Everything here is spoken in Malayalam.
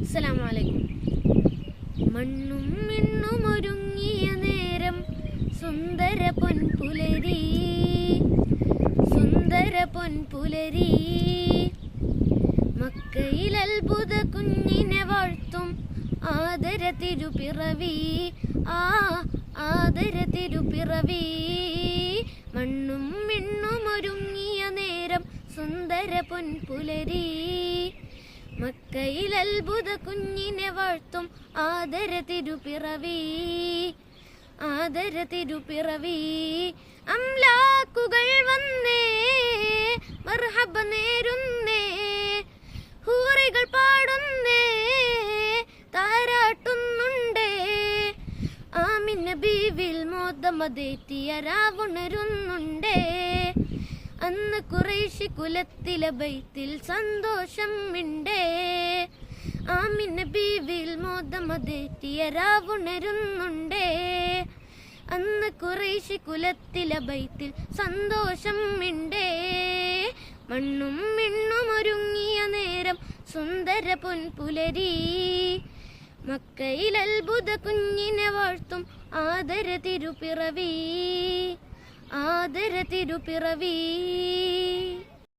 അസ്സലാമു അലൈക്കും. മണ്ണും മിണ്ണും ഒരുങ്ങിയ നേരം സുന്ദര പൊൻപുലരി, സുന്ദര പൊൻപുലരി. മക്കയിൽ അത്ഭുത കുഞ്ഞിനെ വാഴ്ത്തും ആദര തിരുപ്പിറവി, ആദര തിരുപ്പിറവി. മണ്ണും മിണ്ണും ഒരുങ്ങിയ നേരം സുന്ദര പൊൻപുലരി, മക്കയിൽ അത്ഭുത കുഞ്ഞിനെ വാഴ്ത്തും ആദര തിരുപ്പിറവി, ആദര തിരുപ്പിറവി. അംലാക്കുകൾ വന്നേ മർഹബ നേരുന്നേ, ഹൂറികൾ പാടുന്നേ താരാട്ടുന്നുണ്ടേ. ആമിന ബീവിൽ മോദമതേറ്റിയ രാവുണരുന്നുണ്ടേ. അന്ന് ഖുറൈശി കുലത്തിലെ ബൈത്തിൽ സന്തോഷം മിണ്ടേ. ആമിന ബീവിൽ മോദമതേറ്റിയ രാവുണരുന്നുണ്ടേ. അന്ന് ഖുറൈശി കുലത്തിലെ ബൈത്തിൽ സന്തോഷം മിണ്ടേ. മണ്ണും മിണ്ണും ഒരുങ്ങിയ നേരം സുന്ദര പൊൻപുലരി, മക്കയിൽ അത്ഭുത കുഞ്ഞിനെ വാഴ്ത്തും ആദര തിരുപ്പിറവി, ആദര തിരുപ്പിറവി.